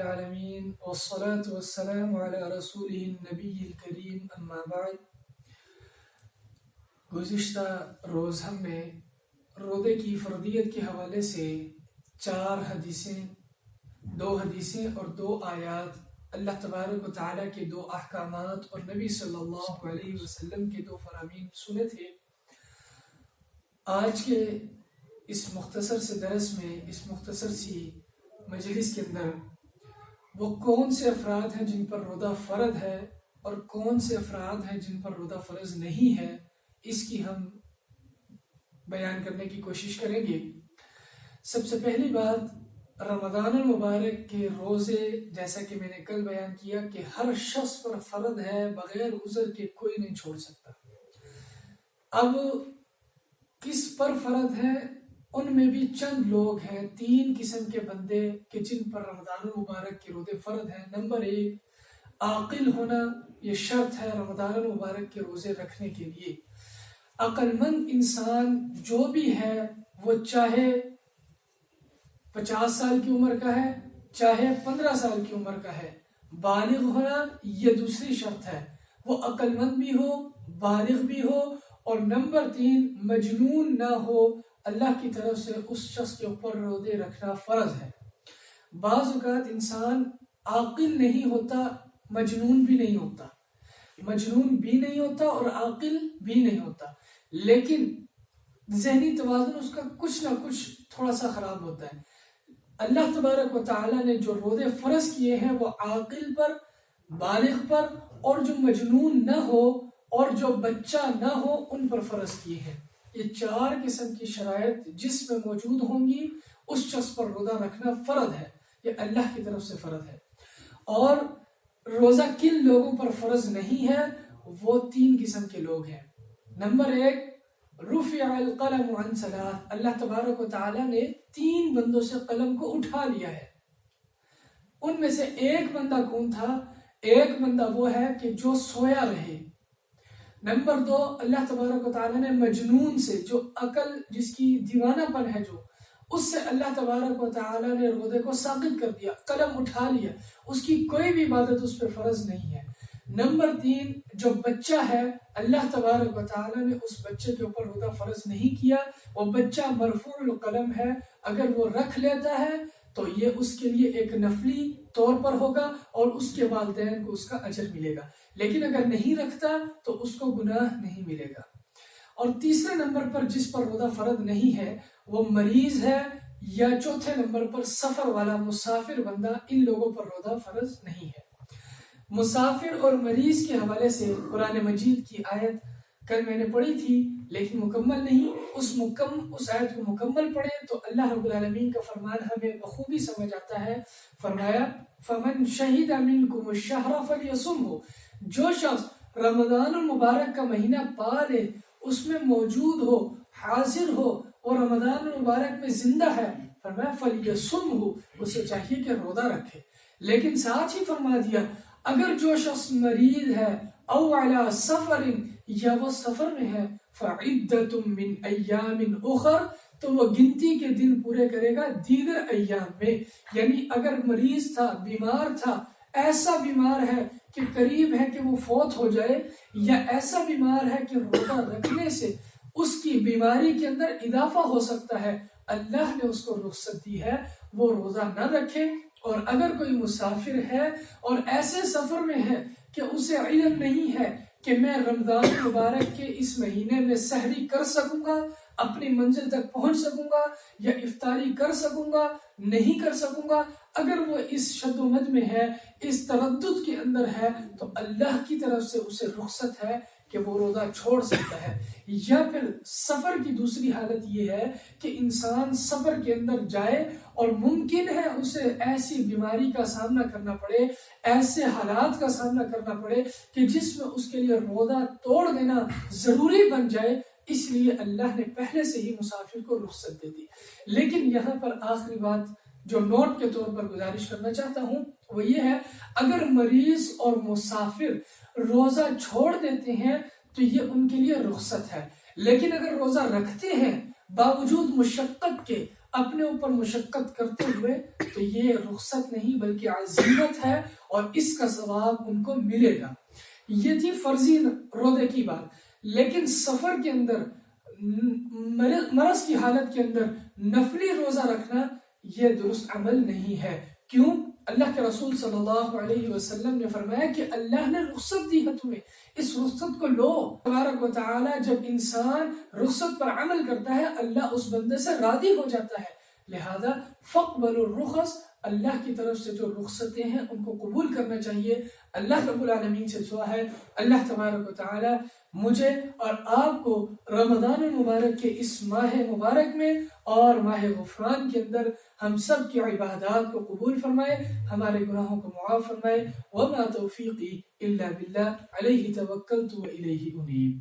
العالمین والصلاة والسلام علی رسولہ النبی الکریم اما بعد۔ گزشتہ روز ہم نے روزے کی فرضیت کے حوالے سے 4 حدیثیں، 2 حدیثیں اور 2 آیات، اللہ تبارک و تعالیٰ کے 2 احکامات اور نبی صلی اللہ علیہ وسلم کے 2 فرامین سنے تھے۔ آج کے اس مختصر سے درس میں، اس مختصر سی مجلس کے اندر وہ کون سے افراد ہیں جن پر روزہ فرض ہے اور کون سے افراد ہیں جن پر روزہ فرض نہیں ہے، اس کی ہم بیان کرنے کی کوشش کریں گے۔ سب سے پہلی بات، رمضان المبارک کے روزے، جیسا کہ میں نے کل بیان کیا کہ ہر شخص پر فرض ہے، بغیر عذر کے کوئی نہیں چھوڑ سکتا۔ اب کس پر فرض ہے؟ ان میں بھی چند لوگ ہیں، 3 قسم کے بندے کہ جن پر رمضان المبارک کے روزے فرض ہیں۔ نمبر 1، عاقل ہونا، یہ شرط ہے رمضان المبارک کے روزے رکھنے کے لیے۔ عقل مند انسان جو بھی ہے، وہ چاہے 50 سال کی عمر کا ہے، چاہے 15 سال کی عمر کا ہے، بالغ ہونا یہ دوسری شرط ہے، وہ عقل مند بھی ہو، بالغ بھی ہو، اور نمبر 3 مجنون نہ ہو۔ اللہ کی طرف سے اس شخص کے اوپر روزے رکھنا فرض ہے۔ بعض اوقات انسان عاقل نہیں ہوتا، مجنون بھی نہیں ہوتا، مجنون بھی نہیں ہوتا اور عاقل بھی نہیں ہوتا، لیکن ذہنی توازن اس کا کچھ نہ کچھ تھوڑا سا خراب ہوتا ہے۔ اللہ تبارک و تعالیٰ نے جو روزے فرض کیے ہیں وہ عاقل پر، بالغ پر، اور جو مجنون نہ ہو اور جو بچہ نہ ہو ان پر فرض کیے ہیں۔ یہ 4 قسم کی شرائط جس میں موجود ہوں گی اس شخص پر روزہ رکھنا فرض ہے، یہ اللہ کی طرف سے فرض ہے۔ اور روزہ کن لوگوں پر فرض نہیں ہے؟ وہ 3 قسم کے لوگ ہیں۔ نمبر 1، رفع القلم عن 3، اللہ تبارک و تعالیٰ نے 3 بندوں سے قلم کو اٹھا لیا ہے۔ ان میں سے ایک بندہ کون تھا؟ ایک بندہ وہ ہے کہ جو سویا رہے۔ نمبر 2، اللہ تبارک و تعالیٰ نے مجنون سے، جو عقل جس کی دیوانہ پن ہے، جو اس سے اللہ تبارک و تعالیٰ نے روزے کو ساقط کر دیا، قلم اٹھا لیا، اس کی کوئی بھی عبادت اس پہ فرض نہیں ہے۔ نمبر 3، جو بچہ ہے، اللہ تبارک و تعالیٰ نے اس بچے کے اوپر روزہ فرض نہیں کیا، وہ بچہ مرفوع القلم ہے، اگر وہ رکھ لیتا ہے تو یہ اس کے لیے ایک نفلی طور پر ہوگا اور اس کے والدین کو اس کا اجر ملے گا، لیکن اگر نہیں رکھتا تو اس کو گناہ نہیں ملے گا۔ اور تیسرے نمبر پر جس پر روزہ فرض نہیں ہے وہ مریض ہے، یا چوتھے نمبر پر سفر والا مسافر بندہ، ان لوگوں پر روزہ فرض نہیں ہے۔ مسافر اور مریض کے حوالے سے قرآن مجید کی آیت کل میں نے پڑھی تھی لیکن مکمل نہیں، اس آیت کو مکمل پڑھیں تو اللہ رب العالمین کا فرمان ہمیں بخوبی سمجھ آتا ہے۔ فرمایا فَمَنْ شَهِدَ مِنْكُمُ الشَّهْرَ فَلْيَصُمْهُ، جو شخص رمضان المبارک کا مہینہ پا لے، اس میں موجود ہو، حاضر ہو اور رمضان المبارک میں زندہ ہے، فرمایا فَلْيَصُمْهُ، اسے چاہیے کہ روزہ رکھے۔ لیکن ساتھ ہی فرما دیا اگر جو شخص مریض ہے او علی سفر، یا وہ سفر میں ہے، فعدۃ من ایام اخر، تو وہ گنتی کے دن پورے کرے گا دیگر ایام میں۔ یعنی اگر مریض تھا، بیمار تھا، ایسا بیمار ہے کہ قریب ہے کہ وہ فوت ہو جائے، یا ایسا بیمار ہے کہ روزہ رکھنے سے اس کی بیماری کے اندر اضافہ ہو سکتا ہے، اللہ نے اس کو رخصت دی ہے وہ روزہ نہ رکھے۔ اور اگر کوئی مسافر ہے اور ایسے سفر میں ہے کہ اسے علم نہیں ہے کہ میں رمضان مبارک کے اس مہینے میں سحری کر سکوں گا، اپنی منزل تک پہنچ سکوں گا، یا افطاری کر سکوں گا، نہیں کر سکوں گا، اگر وہ اس شد و مد میں ہے، اس تردد کے اندر ہے، تو اللہ کی طرف سے اسے رخصت ہے کہ وہ روزہ چھوڑ سکتا ہے۔ یا پھر سفر کی دوسری حالت یہ ہے کہ انسان سفر کے اندر جائے اور ممکن ہے اسے ایسی بیماری کا سامنا کرنا پڑے، ایسے حالات کا سامنا کرنا پڑے کہ جس میں اس کے لیے روزہ توڑ دینا ضروری بن جائے، اس لیے اللہ نے پہلے سے ہی مسافر کو رخصت دے دی۔ لیکن یہاں پر آخری بات جو نوٹ کے طور پر گزارش کرنا چاہتا ہوں وہ یہ ہے، اگر مریض اور مسافر روزہ چھوڑ دیتے ہیں تو یہ ان کے لیے رخصت ہے، لیکن اگر روزہ رکھتے ہیں باوجود مشقت کے، اپنے اوپر مشقت کرتے ہوئے تو یہ رخصت نہیں بلکہ عزیمت ہے اور اس کا ثواب ان کو ملے گا۔ یہ تھی فرضی روزے کی بات، لیکن سفر کے اندر مرض کی حالت کے اندر نفلی روزہ رکھنا یہ درست عمل نہیں ہے۔ کیوں؟ اللہ کے رسول صلی اللہ علیہ وسلم نے فرمایا کہ اللہ نے رخصت دی ہے تمہیں، اس رخصت کو لو۔ تبارک و تعالی جب انسان رخصت پر عمل کرتا ہے اللہ اس بندے سے راضی ہو جاتا ہے، لہذا فَاقْبَلُوا الرُّخَص، اللہ کی طرف سے جو رخصتیں ہیں ان کو قبول کرنا چاہیے۔ اللہ رب العالمین سے دعا ہے اللہ تبارک و تعالی مجھے اور آپ کو رمضان المبارک کے اس ماہ مبارک میں اور ماہ غفران کے اندر ہم سب کی عبادات کو قبول فرمائے، ہمارے گناہوں کو معاف فرمائے۔ وما توفیقی الا باللہ علیہ توکلت و الیہ انیب۔